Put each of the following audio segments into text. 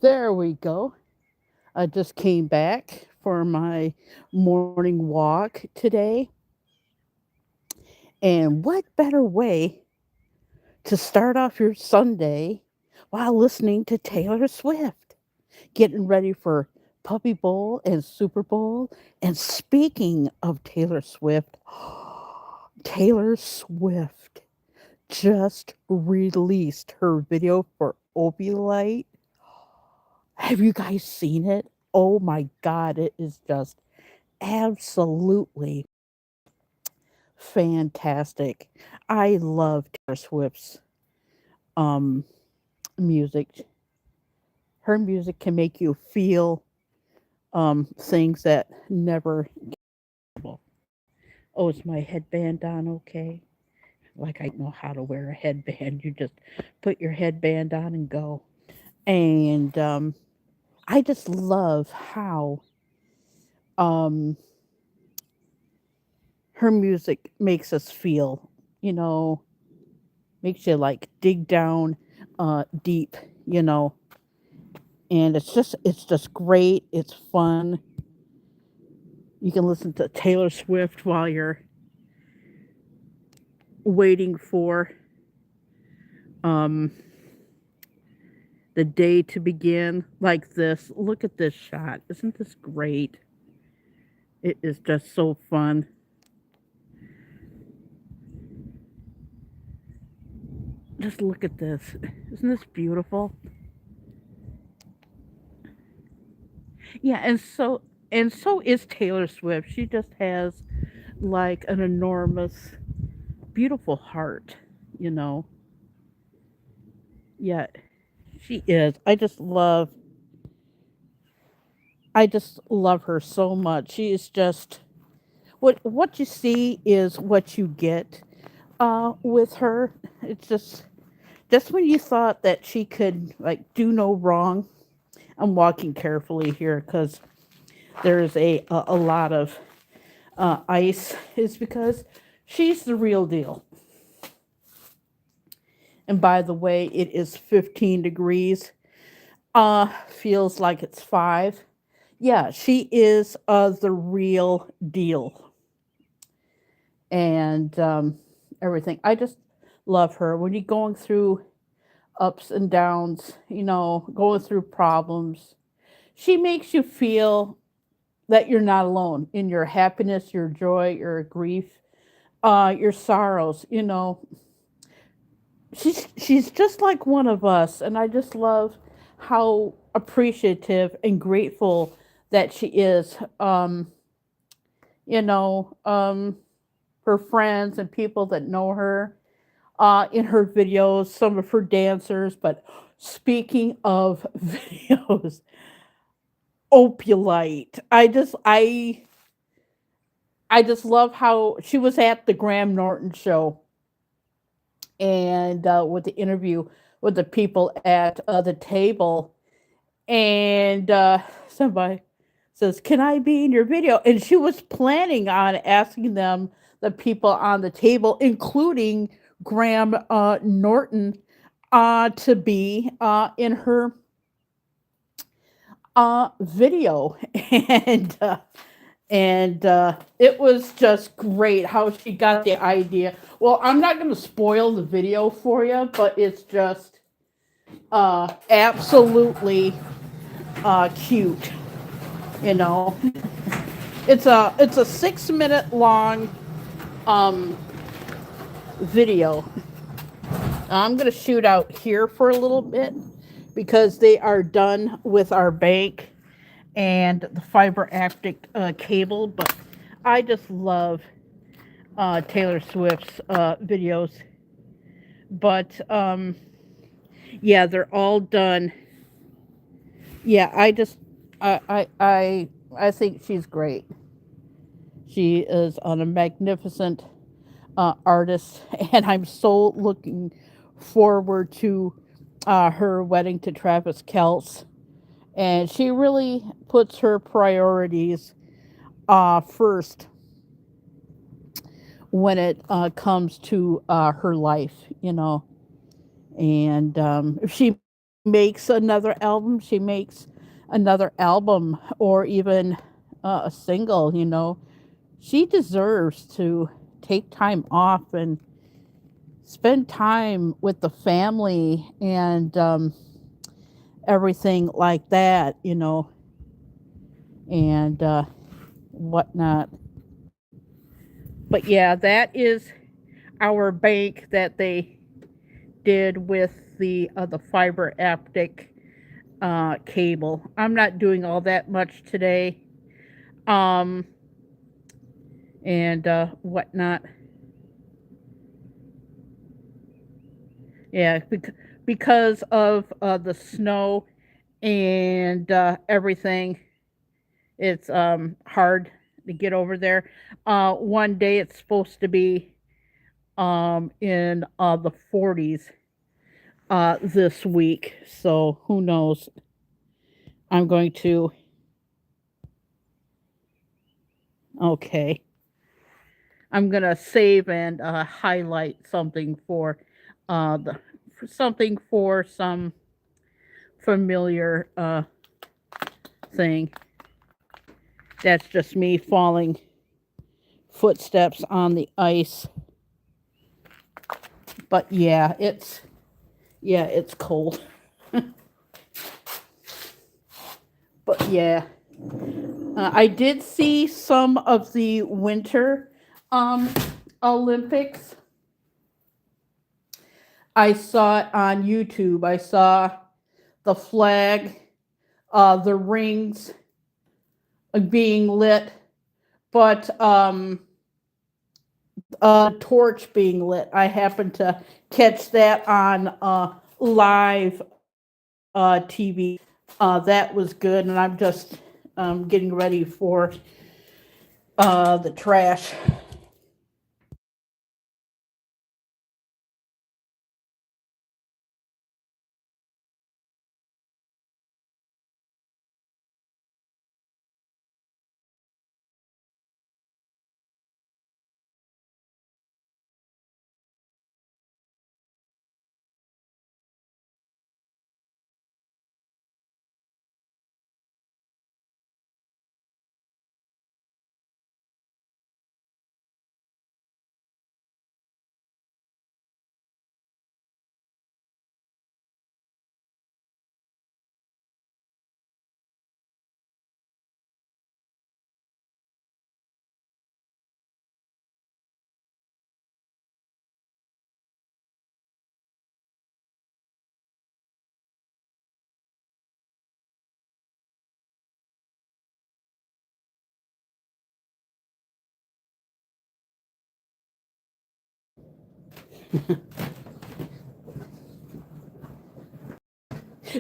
There we go. I just came back for my morning walk today. And what better way to start off your Sunday while listening to Taylor Swift, getting ready for Puppy Bowl and Super Bowl. And speaking of Taylor Swift, Taylor Swift just released her video for Opulite. Have you guys seen it? Oh my God, it is just absolutely fantastic. I love Taylor Swift's um music. Her music can make you feel things that never. Oh, is my headband on okay? Like I know how to wear a headband. You just put your headband on and go. And I just love how um her music makes us feel, you know, makes you like dig down deep, you know. And it's just great. It's fun. You can listen to Taylor Swift while you're waiting for um the day to begin like this. Look at this shot. Isn't this great? It is just so fun. Just look at this. Isn't this beautiful? Yeah, and so is Taylor Swift. She just has like an enormous beautiful heart, you know. Yeah, she is. I just love her so much. She is just what you see is what you get with her. It's just when you thought that she could like do no wrong. I'm walking carefully here cuz there's a lot of ice is because she's the real deal. And by the way, it is 15 degrees. Feels like it's 5. Yeah, she is the real deal. And everything. I just love her. When you're going through ups and downs, going through problems, she makes you feel that you're not alone in your happiness, your joy, your grief, your sorrows. She's just like one of us, and I just love how appreciative and grateful that she is. You know, her friends and people that know her in her videos, some of her dancers. But speaking of videos, Opulite, I just love how she was at the Graham Norton show and with the interview with the people at the table, and somebody says, "Can I be in your video?" And she was planning on asking them, the people on the table, including Graham Norton, to be in her video, and it was just great how she got the idea. Well, I'm not going to spoil the video for you, but it's just absolutely cute. You know, it's a 6 minute long um, video. I'm going to shoot out here for a little bit because they are done with our bank and the fiber optic cable. But I just love Taylor Swift's videos. But yeah, they're all done. Yeah, I think she's great. She is a magnificent artist, and I'm so looking forward to her wedding to Travis Kelce. And she really puts her priorities first when it comes to her life, and if she makes another album, she makes another album or even a single, she deserves to take time off and spend time with the family and everything like that, and whatnot. But yeah, that is our bank that they did with the fiber optic cable. I'm not doing all that much today, um, and whatnot. Yeah, because of the snow and everything, it's hard to get over there. One day it's supposed to be in the 40s this week, so who knows? I'm going to okay. I'm gonna save and highlight something for something for some familiar thing. That's just me falling footsteps on the ice. But yeah, it's cold. But yeah, I did see some of the winter um, Olympics. I saw it on YouTube. I saw the flag, the rings being lit, but torch being lit. I happened to catch that on live TV. That was good, and I'm just getting ready for the trash.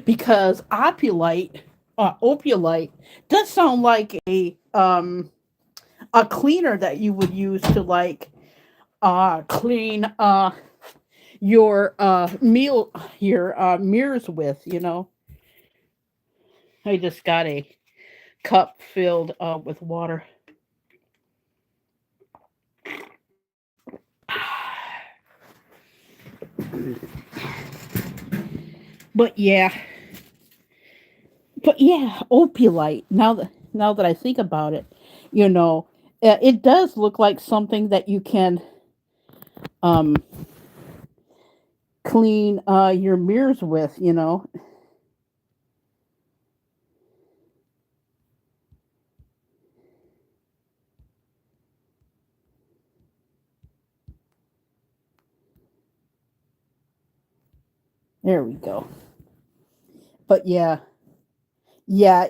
Because opulite does sound like a cleaner that you would use to like clean your mirrors with. I just got a cup filled with water. But yeah, opulite. Now that I think about it, you know, it does look like something that you can um clean your mirrors with. There we go. But yeah,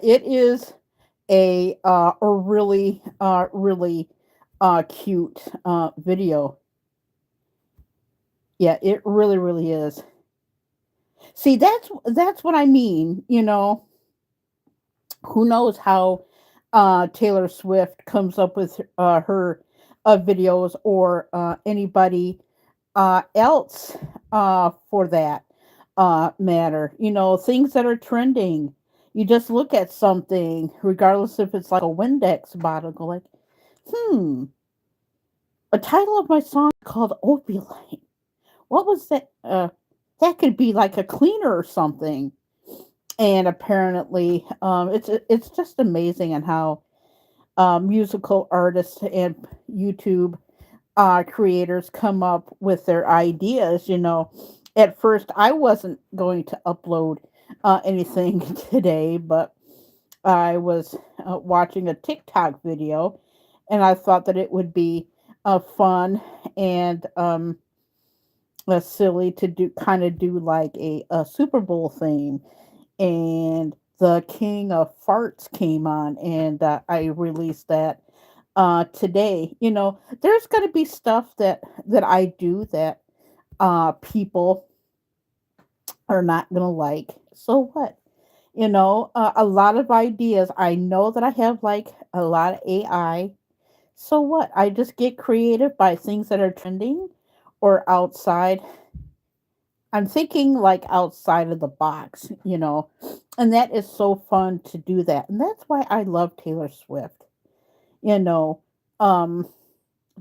it is a really really cute video. Yeah, it really really is. See, that's what I mean. Who knows how Taylor Swift comes up with her videos or anybody else for that matter. Things that are trending. You just look at something, regardless if it's like a Windex bottle, go like, hmm, a title of my song called Opulite. What was that? That could be like a cleaner or something. And apparently, it's just amazing on how musical artists and YouTube creators come up with their ideas. At first, I wasn't going to upload anything today, but I was watching a TikTok video, and I thought that it would be fun and silly to do like a Super Bowl theme, and the King of Farts came on, and I released that today. There's going to be stuff that I do that people are not going to like. So what? A lot of ideas. I know that I have like a lot of AI. So what? I just get creative by things that are trending or outside. I'm thinking like outside of the box. And that is so fun to do that. And that's why I love Taylor Swift. You know, um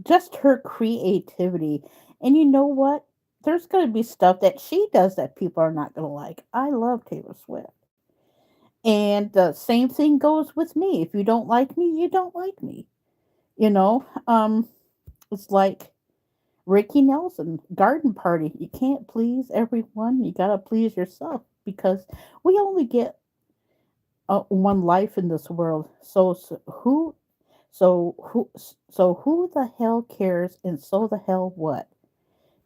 just her creativity. And you know what? There's going to be stuff that she does that people are not going to like. I love Taylor Swift. And the same thing goes with me. If you don't like me, you don't like me. You know, it's like Ricky Nelson, Garden Party. You can't please everyone. You gotta please yourself because we only get one life in this world. So who the hell cares? And so the hell what?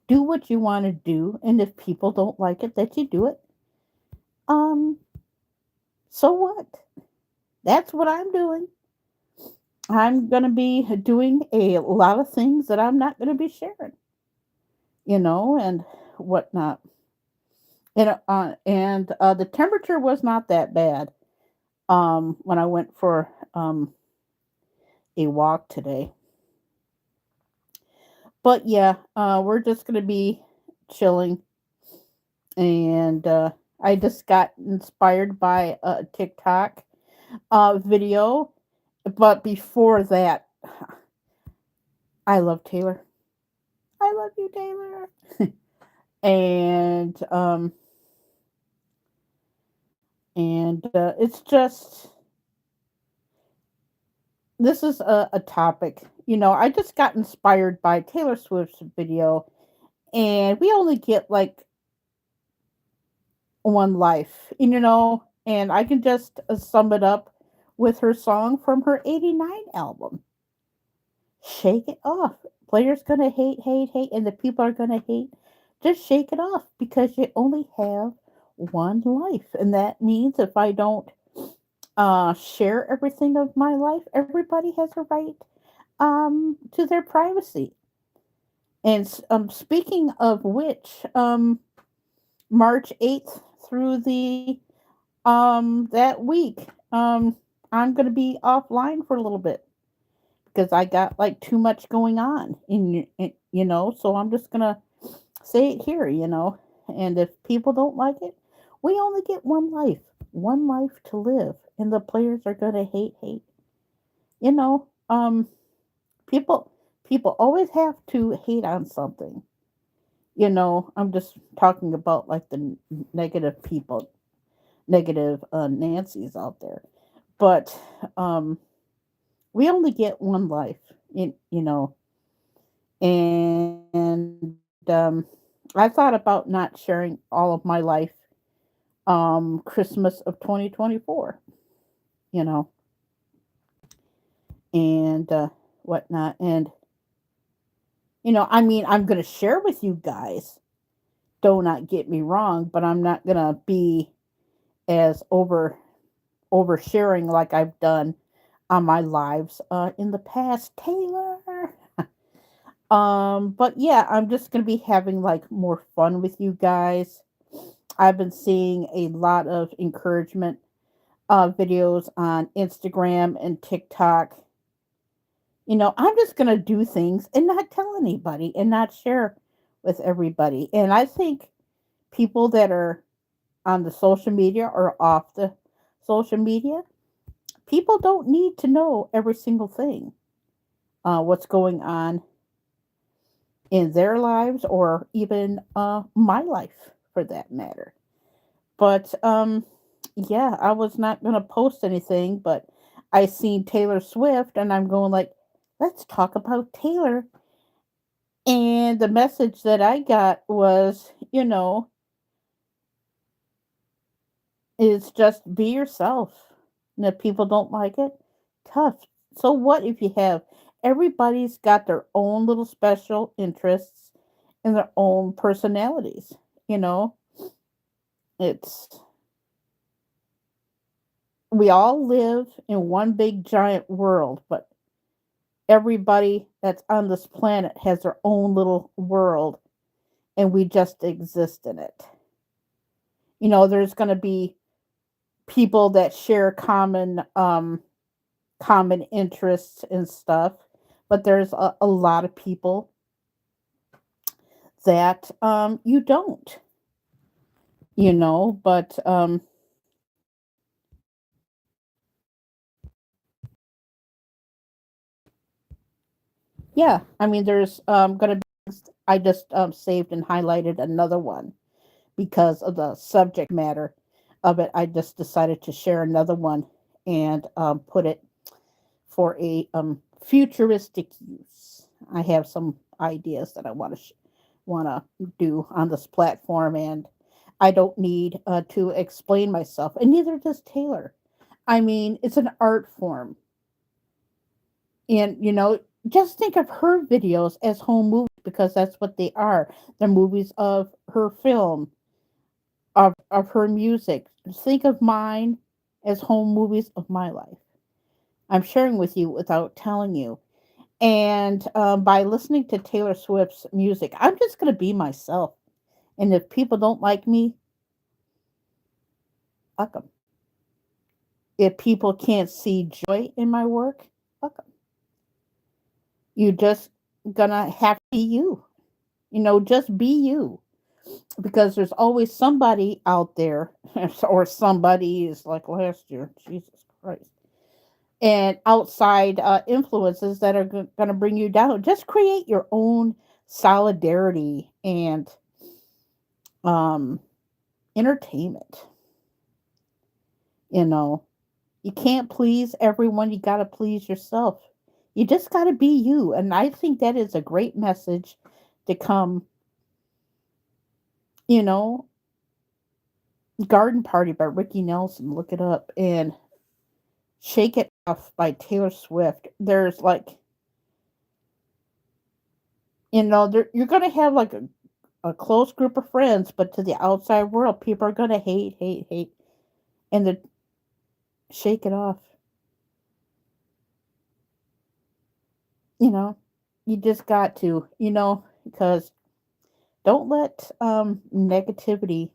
Do what you want to do, and if people don't like it, that you do it. Um, so what? That's what I'm doing. I'm gonna be doing a lot of things that I'm not gonna be sharing, and whatnot. And the temperature was not that bad. When I went for a walk today, but yeah, we're just gonna be chilling, and I just got inspired by a TikTok video, but before that, I love Taylor. I love you, Taylor. and it's just this is a topic. I just got inspired by Taylor Swift's video, and we only get like one life, and I can just sum it up with her song from her '89 album, Shake It Off. Players gonna hate, hate, hate, and the people are gonna hate. Just shake it off because you only have one life. And that means if I don't share everything of my life, everybody has a right to their privacy. And speaking of which, March 8th through the that week, I'm gonna be offline for a little bit because I got like too much going on so I'm just gonna say it here. And if people don't like it, we only get one life to live, and the players are gonna hate, hate. You know, um, people people always have to hate on something. I'm just talking about like the negative people, negative Nancy's out there. But um, we only get one life, and I thought about not sharing all of my life Christmas of 2024, you know, and whatnot. And, I mean, I'm going to share with you guys, do not get me wrong, but I'm not going to be as oversharing like I've done on my lives in the past, Taylor. But yeah, I'm just going to be having like more fun with you guys. I've been seeing a lot of encouragement videos on Instagram and TikTok. I'm just going to do things and not tell anybody and not share with everybody. And I think people that are on the social media or off the social media, people don't need to know every single thing, what's going on in their lives or even my life for that matter. But Yeah, I was not gonna post anything, but I seen Taylor Swift and I'm going like, let's talk about Taylor. And the message that I got was, is just be yourself. And if people don't like it, tough. So what if you have everybody's got their own little special interests and their own personalities, you know? It's we all live in one big giant world, but everybody that's on this planet has their own little world and we just exist in it. There's going to be people that share common interests and stuff, but there's a lot of people that you don't, but yeah, I mean there's going to be I just saved and highlighted another one because of the subject matter of it. I just decided to share another one and put it for a futuristic use. I have some ideas that I want to do on this platform, and I don't need to explain myself, and neither does Taylor. I mean, it's an art form, and just think of her videos as home movies because that's what they are. They're movies of her film, of her music. Think of mine as home movies of my life. I'm sharing with you without telling you. And by listening to Taylor Swift's music, I'm just going to be myself. And if people don't like me, fuck them. If people can't see joy in my work, fuck them. You just gonna have to be you. Just be you. Because there's always somebody out there, or somebody is like last year. Jesus Christ. And outside influences that are going to bring you down. Just create your own solidarity and um, entertainment. You know, you can't please everyone. You got to please yourself. You just got to be you. And I think that is a great message to come, you know, Garden Party by Ricky Nelson. Look it up. And Shake It Off by Taylor Swift. There's like, you're going to have like a close group of friends, but to the outside world, people are going to hate, hate, hate. And the Shake It Off, you know, you just got to, because don't let negativity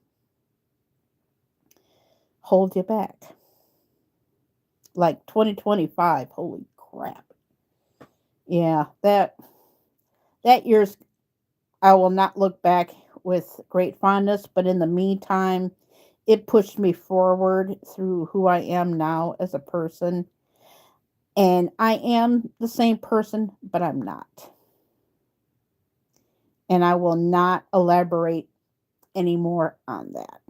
hold you back. Like 2025, holy crap. Yeah, that year's I will not look back with great fondness, but in the meantime, it pushed me forward through who I am now as a person. And I am the same person, but I'm not. And I will not elaborate anymore on that.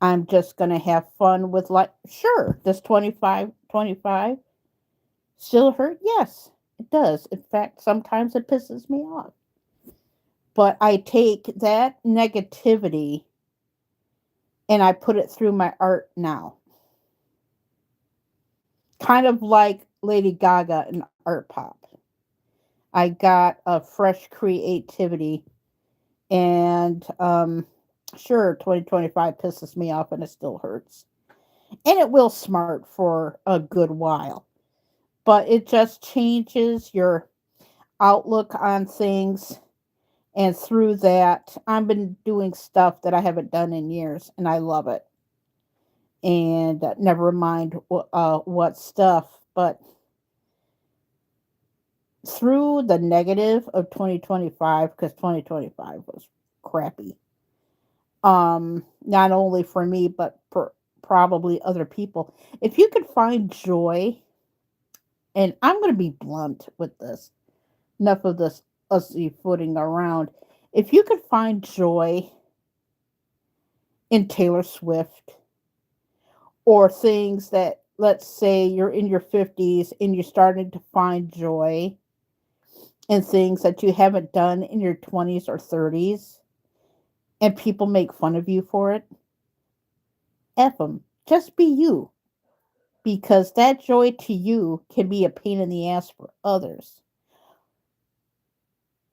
I'm just going to have fun with life. Sure, does 25 still hurt? Yes, it does. In fact, sometimes it pisses me off. But I take that negativity and I put it through my art now. Kind of like Lady Gaga in art pop. I got a fresh creativity and sure 2025 pisses me off and it still hurts. And it will smart for a good while. But it just changes your outlook on things. And through that, I've been doing stuff that I haven't done in years, and I love it. And never mind what stuff, but through the negative of 2025, because 2025 was crappy. Not only for me, but for probably other people. If you could find joy, and I'm going to be blunt with this, enough of this ussy footing around. If you could find joy in Taylor Swift, or things that, let's say you're in your 50s and you're starting to find joy in things that you haven't done in your 20s or 30s, and people make fun of you for it. F them. Just be you, because that joy to you can be a pain in the ass for others.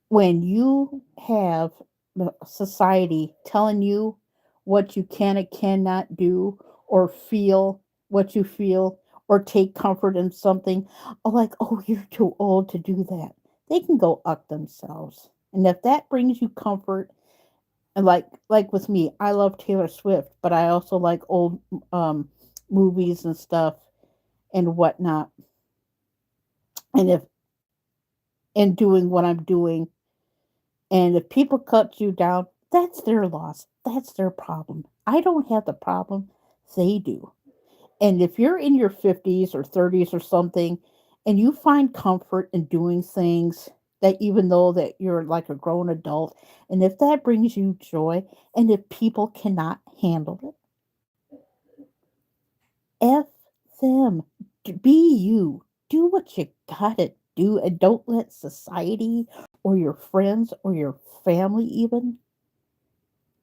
When you have the society telling you what you can and cannot do, or feel what you feel, or take comfort in something, oh, like, oh, you're too old to do that, they can go up themselves. And if that brings you comfort, and like with me, I love Taylor Swift, but I also like old um movies and stuff and whatnot. And if in doing what I'm doing, and if people cut you down, that's their loss. That's their problem. I don't have the problem. They do. And if you're in your 50s or 30s or something, and you find comfort in doing things that, even though that you're like a grown adult, and if that brings you joy, and if people cannot handle it, F them. Be you. Do what you gotta do, and don't let society or your friends or your family even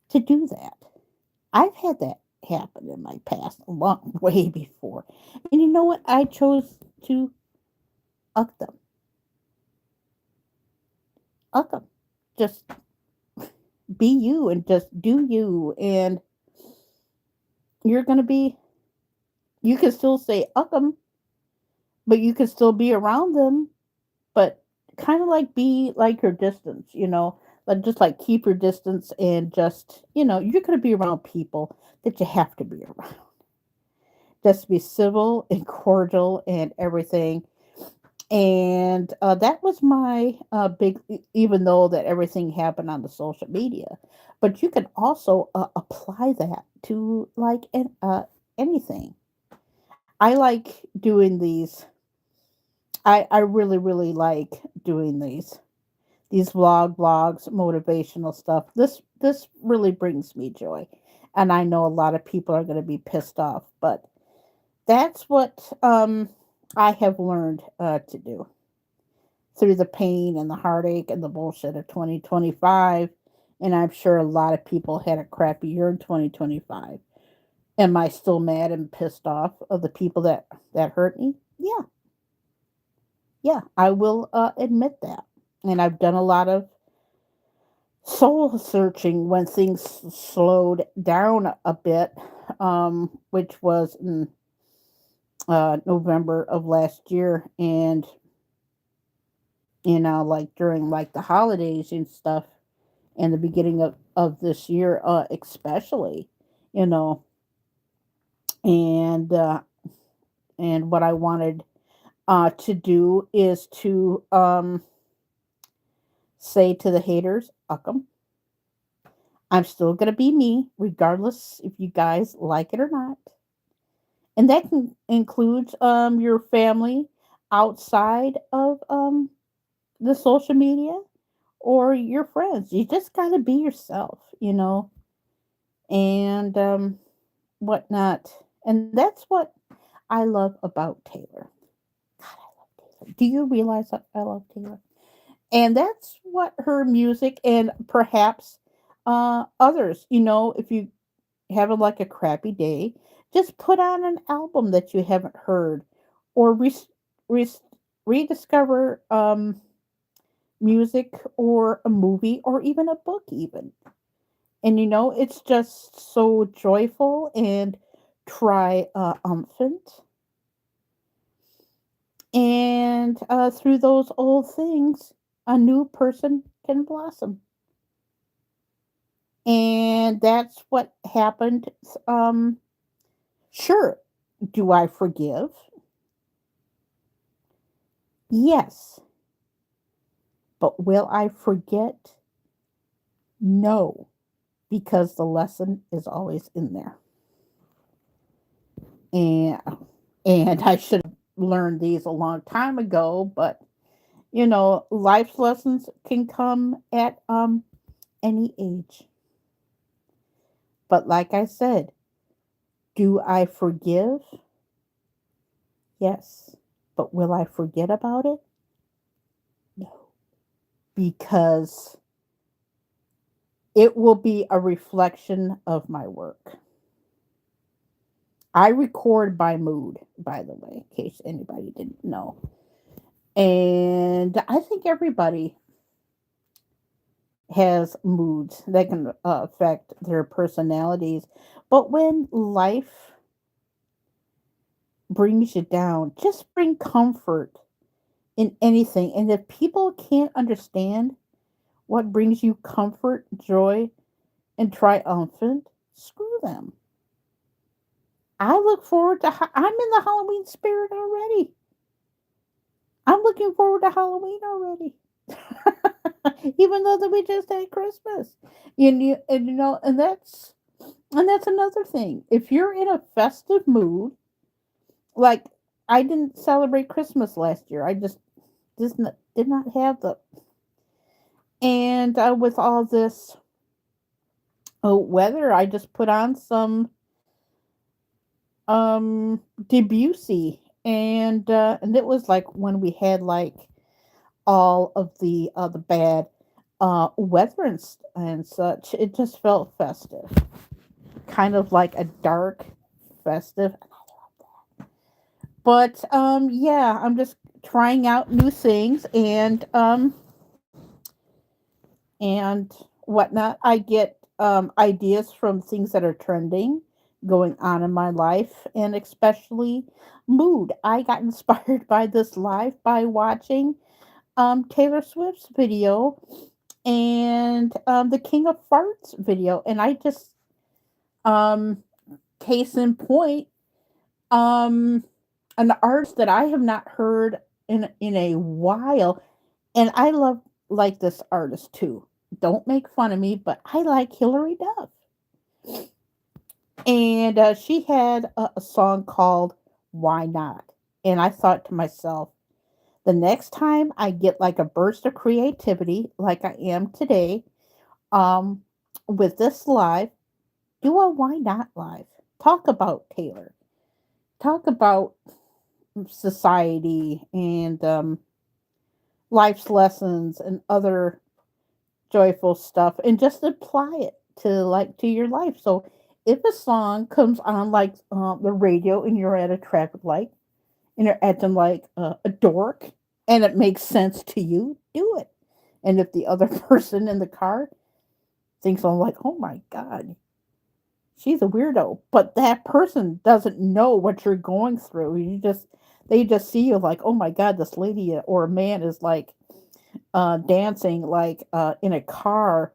to do that. I've had that happen in my past, a long way before. And you know what? I chose to uck them. Uck them. Just be you and just do you. And you're going to be, you can still say uck them, but you can still be around them. But kind of like be like your distance, like just like keep your distance, and just, you're going to be around people that you have to be around. Just be civil and cordial and everything. And that was my big, even though that everything happened on the social media, but you can also apply that to like anything. I like doing these. I really really like doing these vlogs, motivational stuff. This really brings me joy, and I know a lot of people are going to be pissed off, but that's what I have learned to do through the pain and the heartache and the bullshit of 2025. And I'm sure a lot of people had a crappy year in 2025. Am I still mad and pissed off of the people that hurt me? Yeah, yeah, I will admit that. And I've done a lot of soul searching when things slowed down a bit, which was in November of last year. And like during like the holidays and stuff, and the beginning of this year, especially, you know, and what I wanted to do is to say to the haters, "Uck 'em. I'm still gonna be me, regardless if you guys like it or not." And that can includes your family outside of the social media, or your friends. You just gotta be yourself, and whatnot. And that's what I love about Taylor. God, I love Taylor. Do you realize that I love Taylor? And that's what her music, and perhaps others, if you having like a crappy day, just put on an album that you haven't heard, or re- rediscover music, or a movie, or even a book, even. And it's just so joyful and triumphant. And through those old things, a new person can blossom. And that's what happened. Um, sure, do I forgive? Yes. But will I forget? No, because the lesson is always in there. And I should have learned these a long time ago, but life's lessons can come at any age. But like I said, Do I forgive? Yes. But will I forget about it? No. Because it will be a reflection of my work. I record by mood, by the way, in case anybody didn't know. And I think everybody has moods that can affect their personalities. But when life brings you down, just bring comfort in anything. And if people can't understand what brings you comfort, joy, and triumphant, screw them. I look forward to, I'm in the Halloween spirit already. I'm looking forward to Halloween already. Even though that we just had Christmas. And that's another thing. If you're in a festive mood, like I didn't celebrate Christmas last year. I just did not have the and with all this weather, I just put on some Debussy and it was like when we had like all of the bad weather and such. It just felt festive, kind of like a dark festive. But yeah, I'm just trying out new things and whatnot. I get ideas from things that are trending going on in my life, and especially mood. I got inspired by this live by watching Taylor Swift's video and the King of Farts video, and I just um case in point, um an artist that I have not heard in a while, and I love like this artist too. Don't make fun of me, but I like Hillary Duff. And she had a song called Why Not? And I thought to myself, the next time I get like a burst of creativity like I am today, um, with this live, do a Why Not live. Talk about Taylor. Talk about society and life's lessons and other joyful stuff and just apply it to your life. So if a song comes on like the radio and you're at a traffic light and you're acting like a dork and it makes sense to you, do it. And if the other person in the car thinks I'm like, oh my god, she's a weirdo, but that person doesn't know what you're going through. They just see you like, oh my god, this lady or man is like dancing like in a car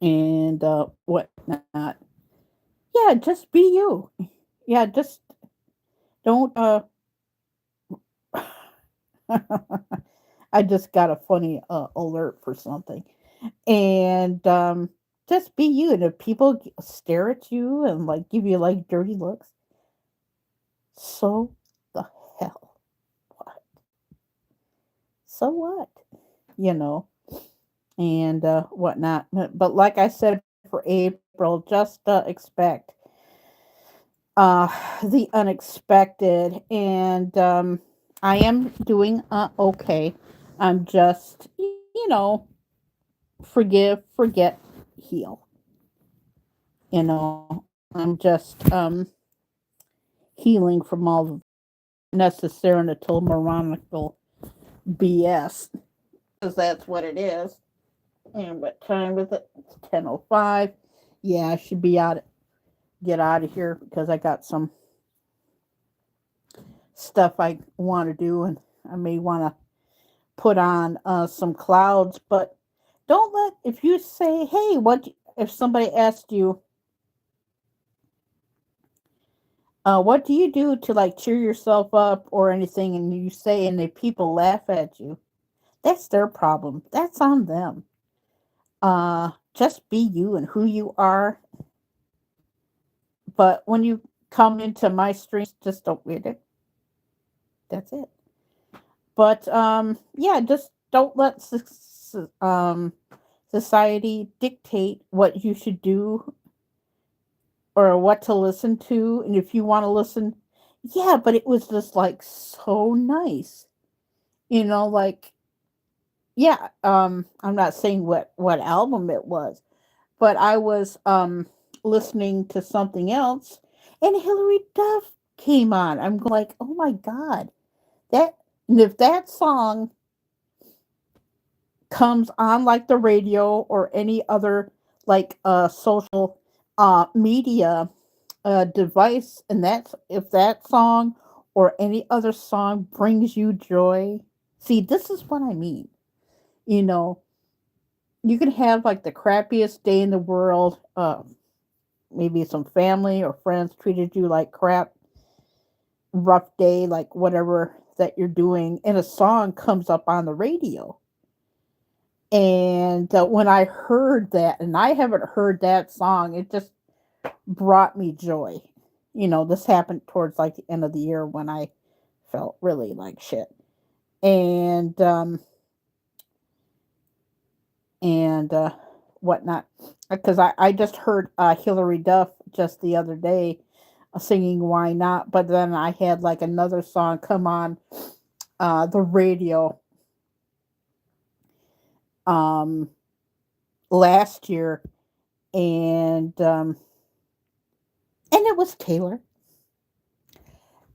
and whatnot. Yeah, just be you. Yeah, just don't. I just got a funny alert for something, and just be you. And if people stare at you and like give you like dirty looks, so the hell what? So what? You know, and whatnot. But like I said for April, just expect uh the unexpected, and I am doing okay. I'm just forgive, forget, heal. I'm just healing from all the necessary and until moronical BS, because that's what it is. And what time is it? It's 10:05. Yeah, I should be out, get out of here because I got some stuff I want to do, and I may want to put on some clouds. But don't let, if you say, hey, what if somebody asked you, what do you do to like cheer yourself up or anything, and you say, and the people laugh at you, that's their problem. That's on them. Just be you and who you are. But when you come into my streams, just don't read it. That's it. But yeah, just don't let society dictate what you should do or what to listen to, and if you want to listen, yeah, but it was just like so nice, like yeah. I'm not saying what album it was, but I was listening to something else, and Hillary Duff came on. I'm going like, oh my god, that and if that song comes on like the radio or any other like social media device, and that's if that song or any other song brings you joy. See, this is what I mean. You know, you can have like the crappiest day in the world. Maybe some family or friends treated you like crap, rough day, like whatever that you're doing, and a song comes up on the radio. And when I heard that, and I haven't heard that song, it just brought me joy. This happened towards like the end of the year when I felt really like shit. And and whatnot. Because I just heard Hillary Duff just the other day singing "Why Not," but then I had like another song come on the radio um, last year, and it was Taylor,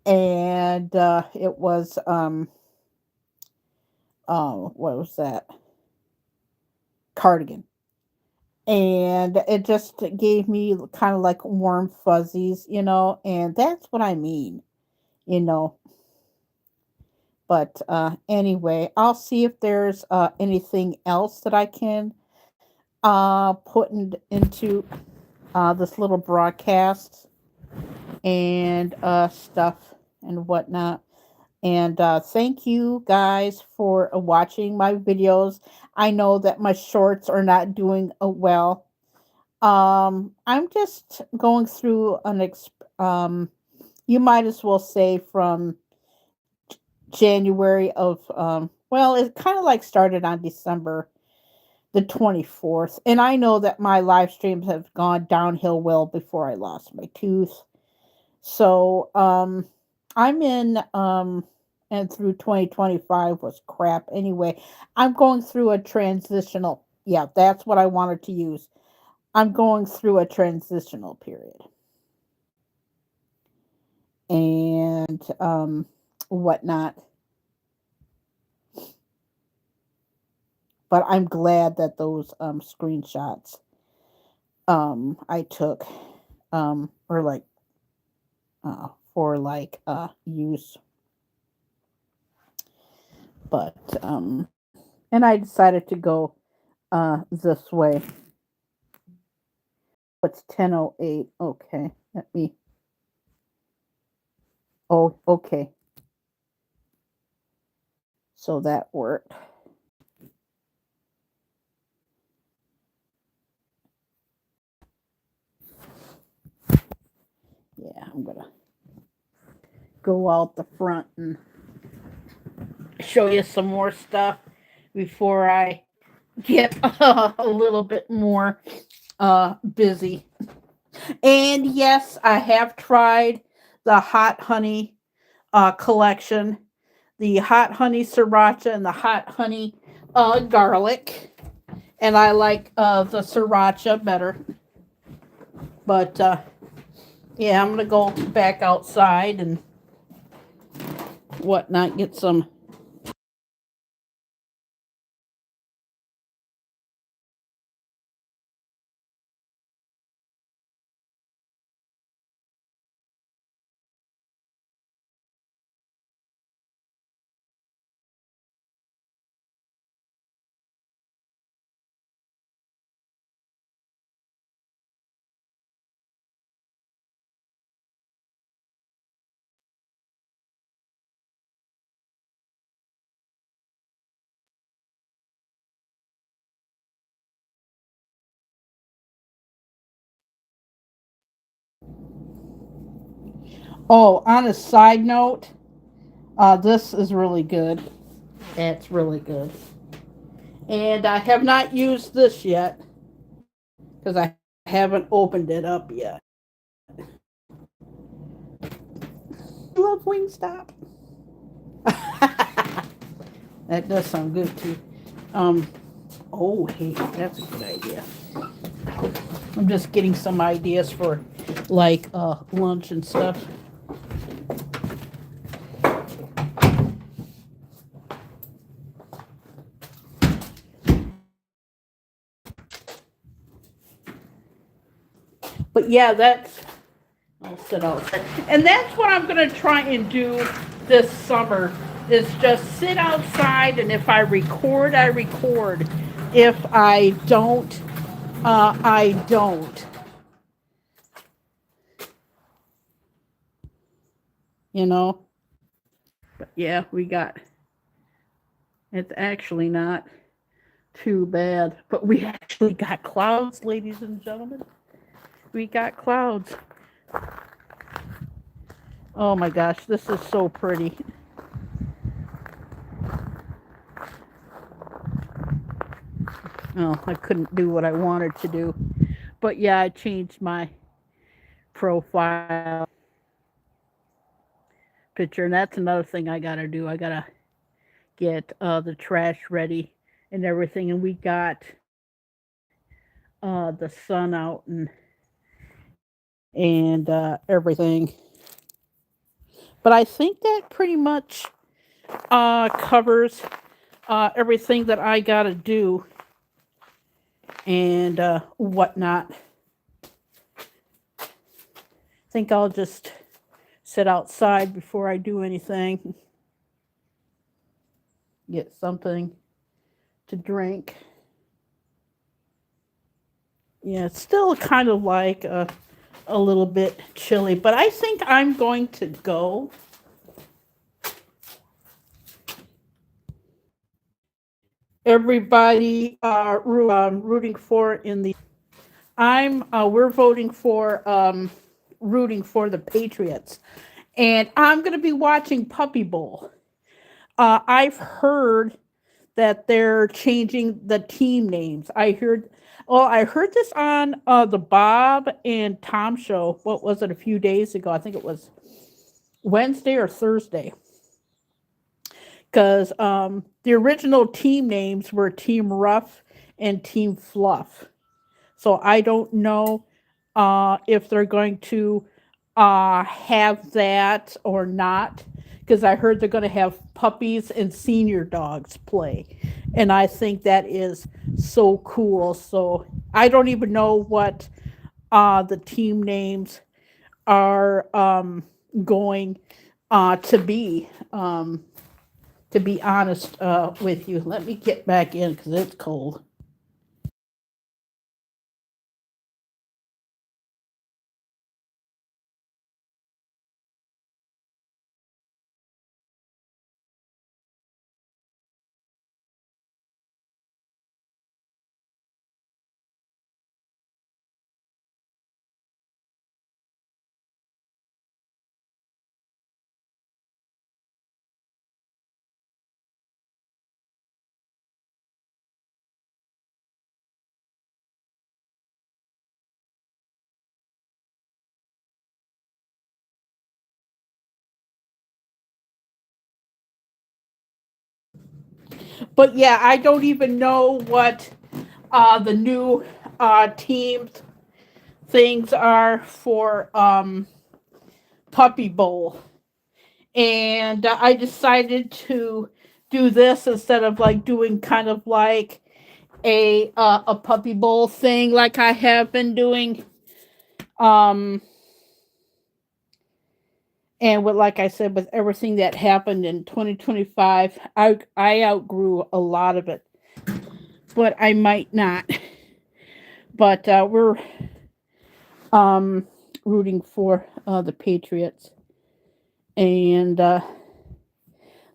and it was oh, what was that? Cardigan. And it just gave me kind of like warm fuzzies, and that's what I mean, you know. But anyway, I'll see if there's anything else that I can put into this little broadcast and stuff and whatnot. And thank you guys for watching my videos. I know that my shorts are not doing well. I'm just going through you might as well say from January of well, it kind of like started on December the 24th. And I know that my live streams have gone downhill well before I lost my tooth. So, I'm in and through 2025 was crap anyway. I'm going through a transitional. Yeah, that's what I wanted to use. I'm going through a transitional period. And whatnot. But I'm glad that those screenshots I took or like for like use. But and I decided to go this way. It's 10:08. Okay. Let me. Oh, okay. So that worked. Yeah, I'm going to go out the front and show you some more stuff before I get a little bit more busy. And yes, I have tried the hot honey collection, the hot honey sriracha and the hot honey garlic. And I like the sriracha better. But yeah, I'm gonna go back outside and whatnot, get some. Oh, on a side note, this is really good. It's really good. And I have not used this yet because I haven't opened it up yet. You love Wingstop? That does sound good too. Um, oh, hey, that's a good idea. I'm just getting some ideas for like lunch and stuff. But yeah, that's I'll sit outside. And that's what I'm gonna try and do this summer is just sit outside and if I record, I record. If I don't, I don't. You know? But yeah, we got it's actually not too bad. But we actually got clouds, ladies and gentlemen. We got clouds. Oh my gosh, this is so pretty. Oh, I couldn't do what I wanted to do. But yeah, I changed my profile picture, and that's another thing I gotta do. I gotta get the trash ready and everything, and we got the sun out and everything. But I think that pretty much covers everything that I gotta do and whatnot. I think I'll just sit outside before I do anything. Get something to drink. Yeah, it's still kind of like a little bit chilly, but I think I'm going to go. Everybody rooting for in the. I'm we're voting for rooting for the Patriots, and I'm going to be watching Puppy Bowl. I've heard that they're changing the team names. I heard this on the Bob and Tom show. What was it a few days ago? I think it was Wednesday or Thursday. Because the original team names were Team Rough and Team Fluff. So I don't know if they're going to have that or not. Because I heard they're going to have puppies and senior dogs play. And I think that is so cool. So I don't even know what the team names are going to be. To be honest with you, let me get back in because it's cold. But yeah, I don't even know what the new team things are for Puppy Bowl. And I decided to do this instead of like doing kind of like a Puppy Bowl thing like I have been doing. Um, and with like I said, with everything that happened in 2025, I outgrew a lot of it, but I might not. But we're um, rooting for the Patriots, and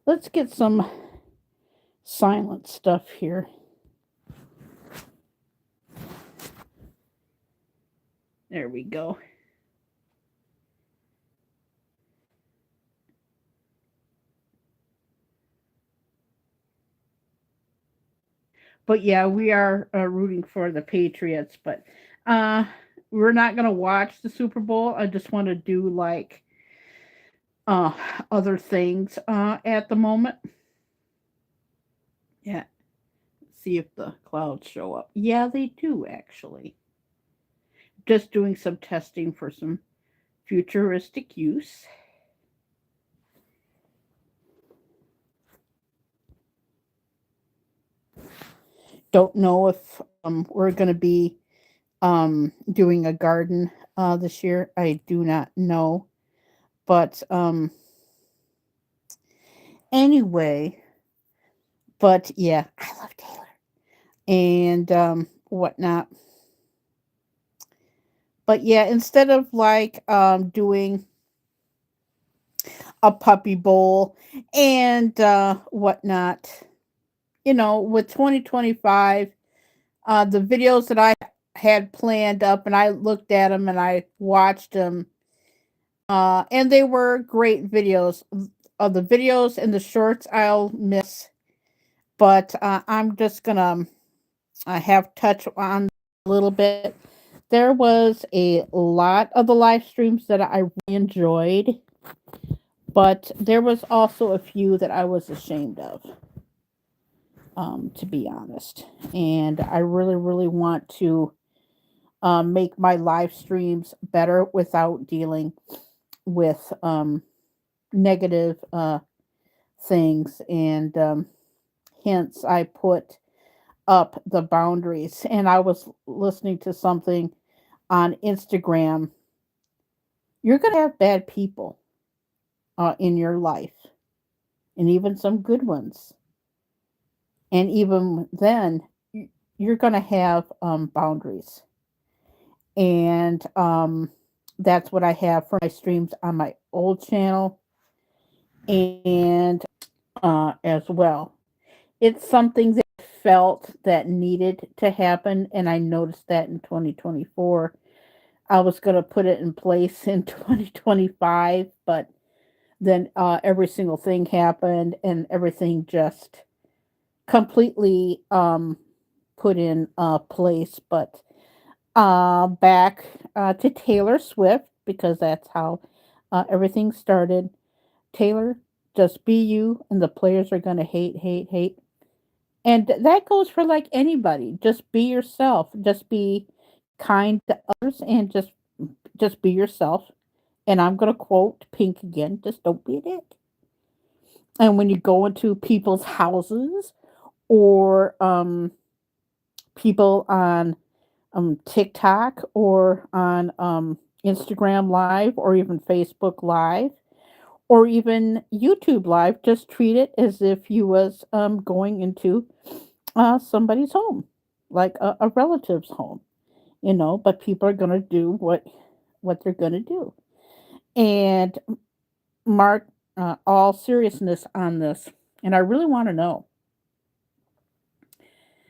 let's get some silent stuff here. There we go. But yeah, we are rooting for the Patriots. But uh, we're not gonna watch the Super Bowl. I just want to do like uh other things at the moment. Yeah, see if the clouds show up. Yeah, they do actually. Just doing some testing for some futuristic use. Don't know if we're going to be doing a garden this year. I do not know. But anyway, but yeah, I love Taylor and whatnot. But yeah, instead of like doing a puppy bowl and whatnot, with 2025, the videos that I had planned up and I looked at them and I watched them, and they were great videos. Of the videos and the shorts, I'll miss, but I'm just gonna have touch on a little bit. There was a lot of the live streams that I really enjoyed, but there was also a few that I was ashamed of, to be honest. And I really, really want to make my live streams better without dealing with negative things. And hence, I put up the boundaries. And I was listening to something on Instagram. You're going to have bad people in your life, and even some good ones. And even then, you're going to have boundaries. And that's what I have for my streams on my old channel and as well. It's something that I felt that needed to happen, and I noticed that in 2024. I was going to put it in place in 2025, but then every single thing happened and everything just completely put in place. But back to Taylor Swift, because that's how everything started. Taylor, just be you, and the players are going to hate, hate, hate. And that goes for like anybody. Just be yourself. Just be kind to others, and just be yourself. And I'm going to quote Pink again, just don't be a dick. And when you go into people's houses or people on TikTok or on Instagram Live or even Facebook Live or even YouTube Live, just treat it as if you was going into somebody's home, like a relative's home, but people are going to do what they're going to do. And Mark, all seriousness on this, and I really want to know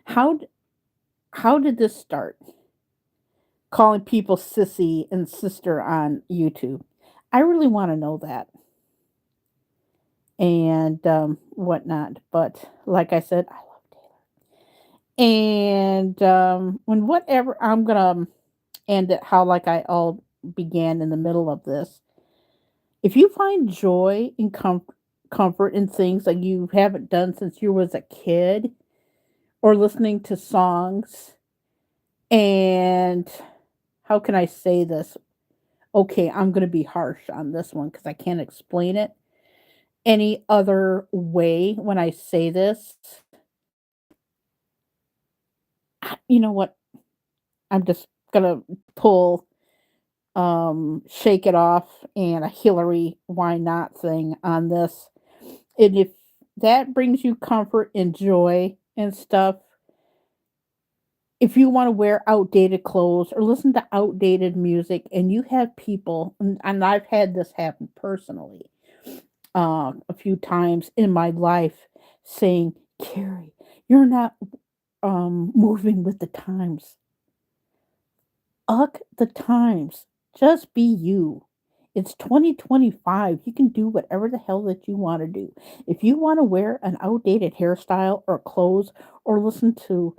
how how did this start? Calling people sissy and sister on YouTube. I really want to know that and whatnot. But like I said, I love Taylor. And when whatever I'm gonna end it, how like I all began in the middle of this. If you find joy and comfort in things that you haven't done since you was a kid, or listening to songs, and how can I say this? Okay, I'm going to be harsh on this one because I can't explain it any other way when I say this. You know what? I'm just going to pull Shake It Off and a Hillary Why Not thing on this. And if that brings you comfort and joy and stuff, if you want to wear outdated clothes or listen to outdated music and you have people, and I've had this happen personally a few times in my life, saying, Carrie, you're not moving with the times. Uck the times. Just be you. It's 2025. You can do whatever the hell that you want to do. If you want to wear an outdated hairstyle or clothes or listen to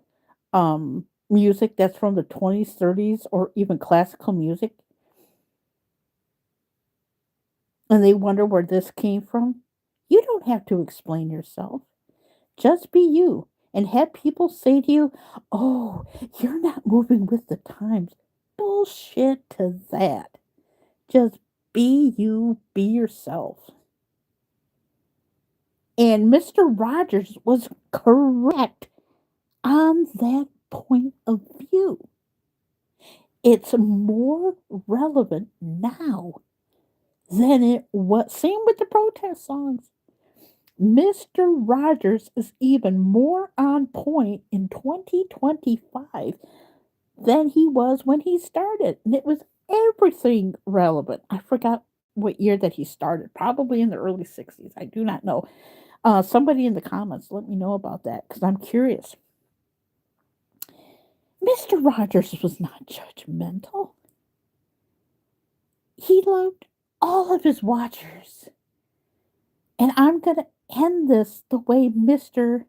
music that's from the 20s, 30s, or even classical music, and they wonder where this came from? You don't have to explain yourself. Just be you and have people say to you, "Oh, you're not moving with the times." Bullshit to that. Just be you, be yourself. And Mr. Rogers was correct on that point of view. It's more relevant now than it was. Same with the protest songs. Mr. Rogers is even more on point in 2025 than he was when he started. And it was everything relevant. I forgot what year that he started, probably in the early 60s. I do not know. Somebody in the comments, let me know about that because I'm curious. Mr. Rogers was not judgmental. He loved all of his watchers. And I'm going to end this the way Mr.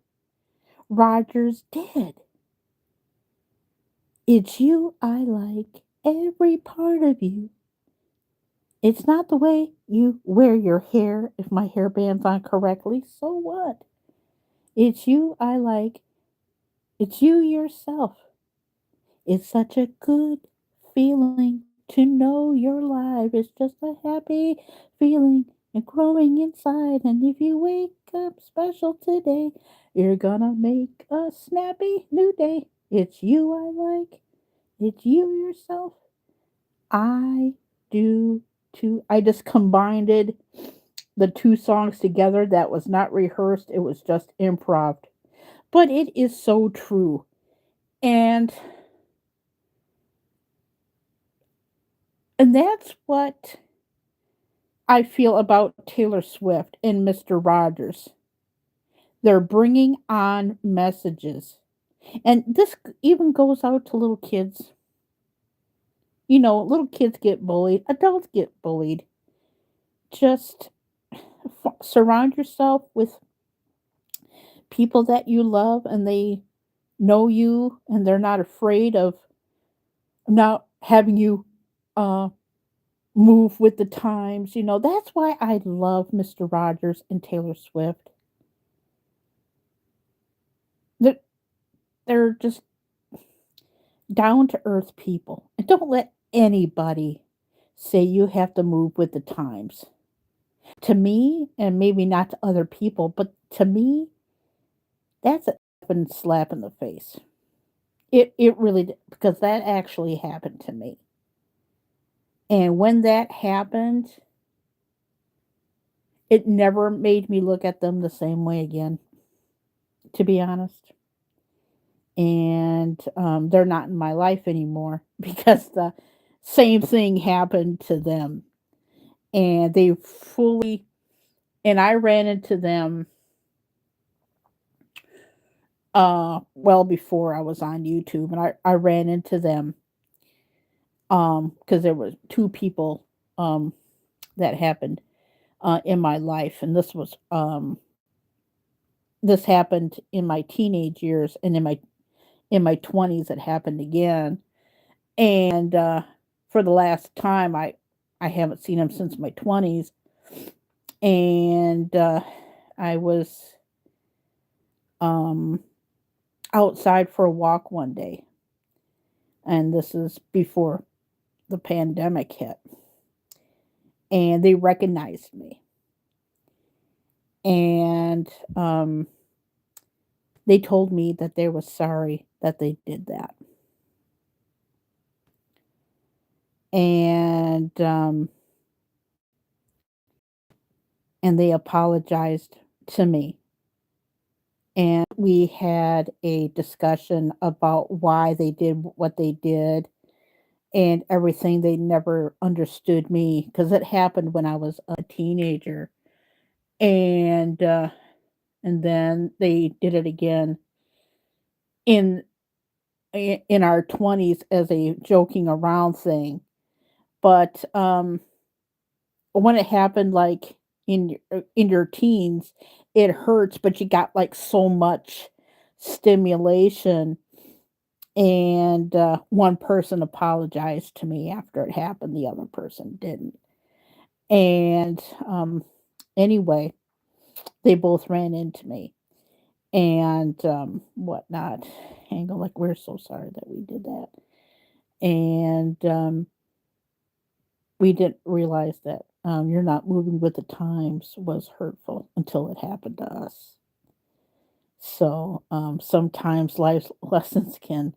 Rogers did. It's you I like, every part of you. It's not the way you wear your hair, if my hairband's on correctly, so what? It's you I like, it's you yourself. It's such a good feeling to know you're alive. It's just a happy feeling and growing inside. And if you wake up special today, you're gonna make a snappy new day. It's you I like. It's you yourself. I do too. I just combined the two songs together. That was not rehearsed. It was just improv. But it is so true. And that's what I feel about Taylor Swift and Mr. Rogers. They're bringing on messages. And this even goes out to little kids. You know, little kids get bullied, adults get bullied. Just surround yourself with people that you love and they know you and they're not afraid of not having you uh, move with the times. You know, that's why I love Mr. Rogers and Taylor Swift. They're, they're just down to earth people. And don't let anybody say you have to move with the times. To me, and maybe not to other people, but to me, that's a effing slap in the face. It really did, because that actually happened to me. And when that happened, it never made me look at them the same way again, to be honest. And they're not in my life anymore because the same thing happened to them. And they fully, and I ran into them well before I was on YouTube, and I ran into them because there was two people that happened in my life, and this happened in my teenage years, and in my 20s it happened again. And for the last time, I haven't seen him since my 20s. And I was um outside for a walk one day, and this is before the pandemic hit, and they recognized me. And they told me that they were sorry that they did that. And and they apologized to me. And we had a discussion about why they did what they did and everything. They never understood me because it happened when I was a teenager. And and then they did it again in in our 20s as a joking around thing. But when it happened like in your teens, it hurts, but you got like so much stimulation And one person apologized to me after it happened, the other person didn't. And anyway, they both ran into me and whatnot. And go like, we're so sorry that we did that. And we didn't realize that you're not moving with the times was hurtful until it happened to us. So sometimes life lessons can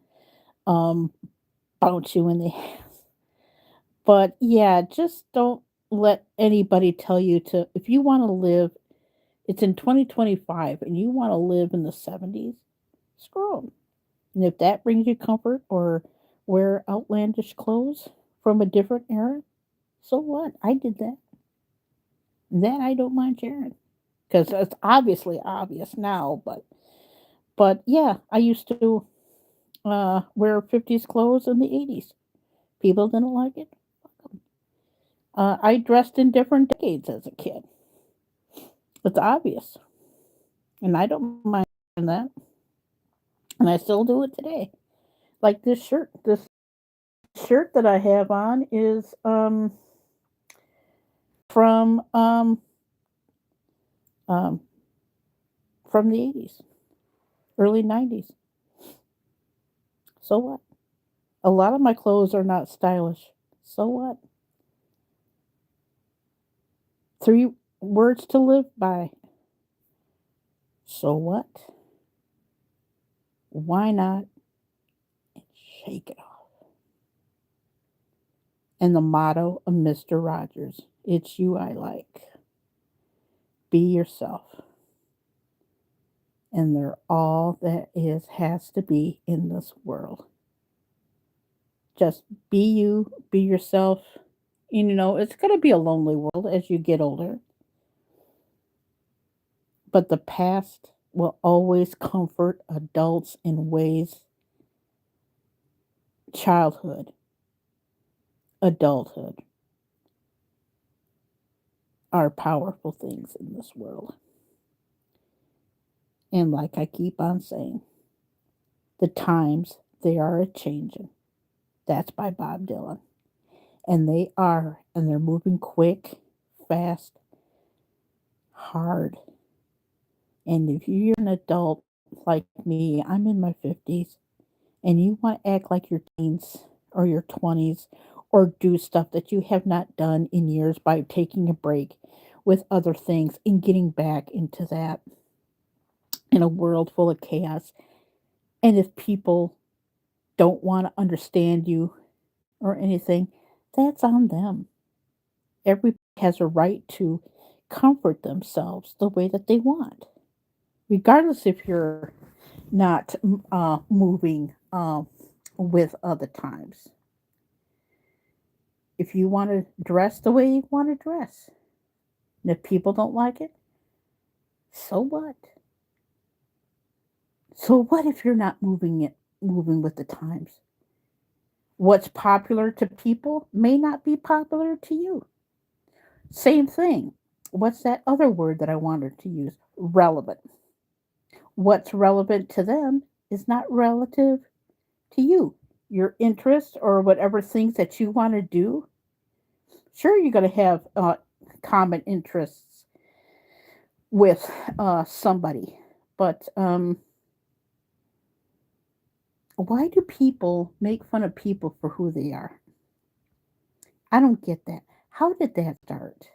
um, bounce you in the head. But yeah, just don't let anybody tell you to, if you want to live, it's in 2025 and you want to live in the 70s, screw 'em. And if that brings you comfort or wear outlandish clothes from a different era, so what? I did that. That I don't mind sharing because it's obviously obvious now. But yeah, I used to wear 50s clothes in the 80s. People didn't like it. I dressed in different decades as a kid. It's obvious, and I don't mind that, and I still do it today. Like this shirt. This shirt that I have on is from um from the 80s, early 90s. So what? A lot of my clothes are not stylish. So what? Three words to live by. So what? Why not shake it off? And the motto of Mr. Rogers, it's you I like. Be yourself. And they're all that is has to be in this world. Just be you, be yourself. You know, it's going to be a lonely world as you get older, but the past will always comfort adults in ways childhood, adulthood are powerful things in this world. And like I keep on saying, the times they are a changing. That's by Bob Dylan. And they are, and they're moving quick, fast, hard. And if you're an adult like me, I'm in my 50s, and you want to act like your teens or your 20s or do stuff that you have not done in years by taking a break with other things and getting back into that in a world full of chaos. And if people don't want to understand you or anything, that's on them. Everybody has a right to comfort themselves the way that they want, regardless if you're not moving with other times. If you want to dress the way you want to dress, and if people don't like it, so what? So what if you're not moving with the times? What's popular to people may not be popular to you. Same thing. What's that other word that I wanted to use? Relevant. What's relevant to them is not relative to you. Your interests or whatever things that you want to do, sure, you're going to have common interests with somebody. But why do people make fun of people for who they are? I don't get that. How did that start?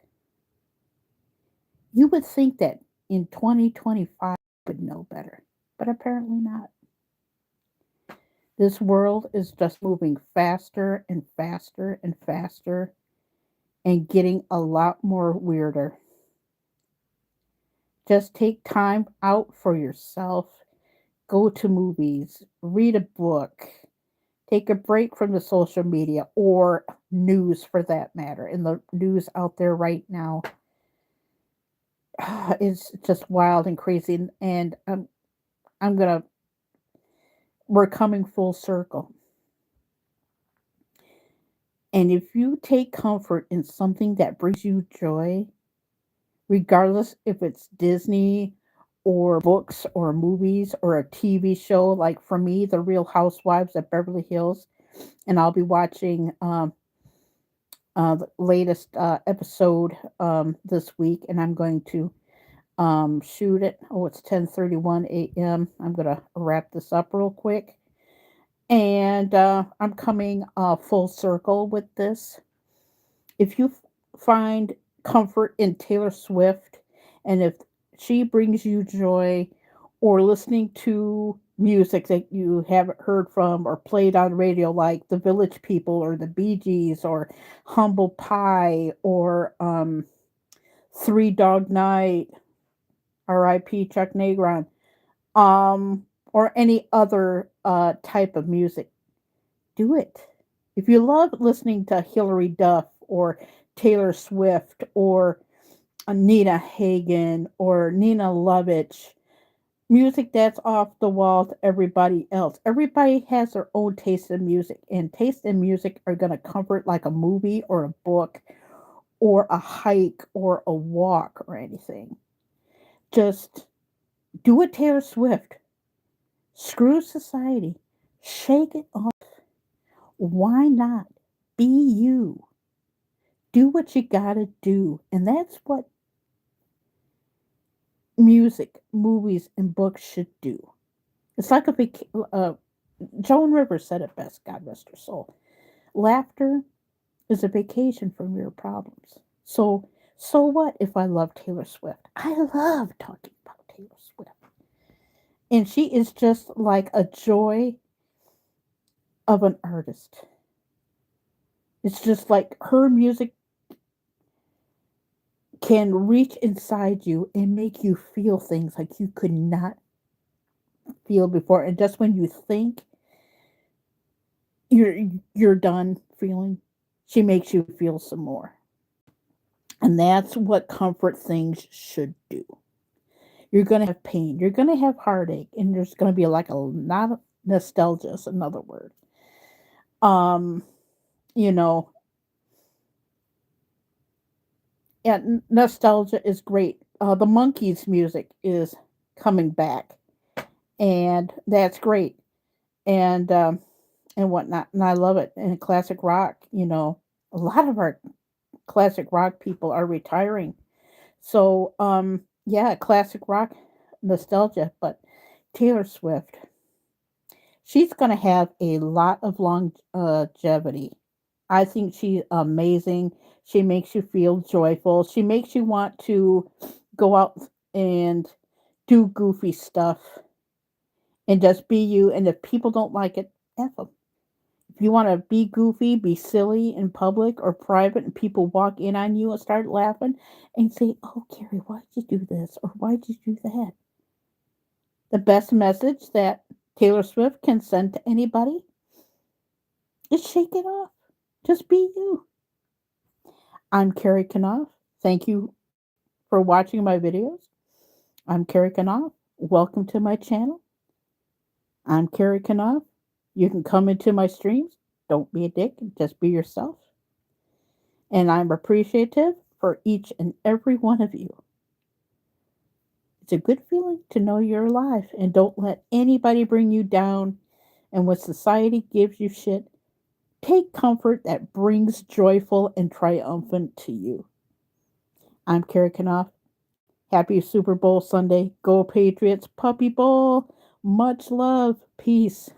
You would think that in 2025 would know better, but apparently not. This world is just moving faster and faster and faster and getting a lot more weirder. Just take time out for yourself. Go to movies, read a book, take a break from the social media or news for that matter. And the news out there right now is just wild and crazy. And I'm gonna, we're coming full circle. And if you take comfort in something that brings you joy, regardless if it's Disney or books or movies or a TV show. Like for me, The Real Housewives of Beverly Hills, and I'll be watching the latest episode this week, and I'm going to shoot it. Oh, it's 10:31 a.m. I'm gonna wrap this up real quick, and I'm coming full circle with this. If you find comfort in Taylor Swift, and if she brings you joy, or listening to music that you haven't heard from or played on radio, like the Village People or the Bee Gees or Humble Pie or Three Dog Night, R.I.P. Chuck Negron, um, or any other type of music, do it. If you love listening to Hilary Duff or Taylor Swift or Nina Hagen or Nina Lovitch, music that's off the wall to everybody else. Everybody has their own taste in music, and taste in music are going to comfort like a movie or a book or a hike or a walk or anything. Just do it, Taylor Swift. Screw society. Shake it off. Why not? Be you. Do what you gotta do. And that's what music, movies, and books should do. It's like Joan Rivers said it best, God rest her soul. Laughter is a vacation from your problems. So what if I love Taylor Swift? I love talking about Taylor Swift. And she is just like a joy of an artist. It's just like her music can reach inside you and make you feel things like you could not feel before. And just when you think you're you're done feeling, she makes you feel some more. And that's what comfort things should do. You're gonna have pain, you're gonna have heartache, and there's gonna be like a lot of nostalgia is another word. Um, you know, and nostalgia is great. The Monkeys music is coming back, and that's great. And whatnot, and I love it. And classic rock, a lot of our classic rock people are retiring. So, yeah, classic rock nostalgia, but Taylor Swift, she's going to have a lot of longevity. I think she's amazing. She makes you feel joyful. She makes you want to go out and do goofy stuff and just be you. And if people don't like it, F them. If you want to be goofy, be silly in public or private, and people walk in on you and start laughing and say, "Oh, Carrie, why'd you do this? Or why'd you do that?" The best message that Taylor Swift can send to anybody is shake it off. Just be you. I'm Kerry Knauf. Thank you for watching my videos. I'm Kerry Knauf. Welcome to my channel. I'm Kerry Knauf. You can come into my streams. Don't be a dick. Just be yourself. And I'm appreciative for each and every one of you. It's a good feeling to know you're alive, and don't let anybody bring you down. And when society gives you shit, take comfort that brings joyful and triumphant to you. I'm Kerry Knauf. Happy Super Bowl Sunday. Go Patriots. Puppy Bowl. Much love. Peace.